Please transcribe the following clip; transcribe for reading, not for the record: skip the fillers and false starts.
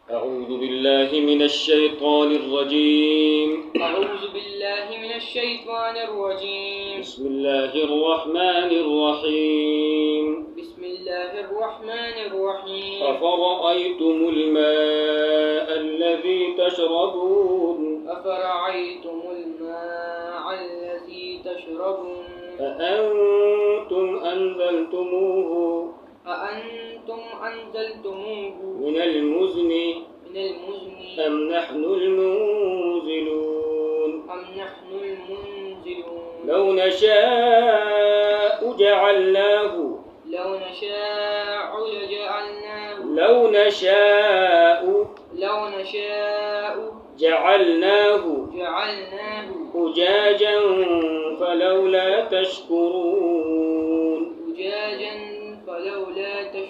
أعوذ بالله من الشيطان الرجيم. أعوذ بالله من الشيطان الرجيم. بسم الله الرحمن الرحيم. بسم الله الرحمن الرحيم. أفرأيتم الماء الذي تشربون أفرأيتم الماء الذي تشربون أأنتم أنزلتموه من المزن أم نحن المنزلون لو نشاء جعلناه أجاجا فلولا تشكرون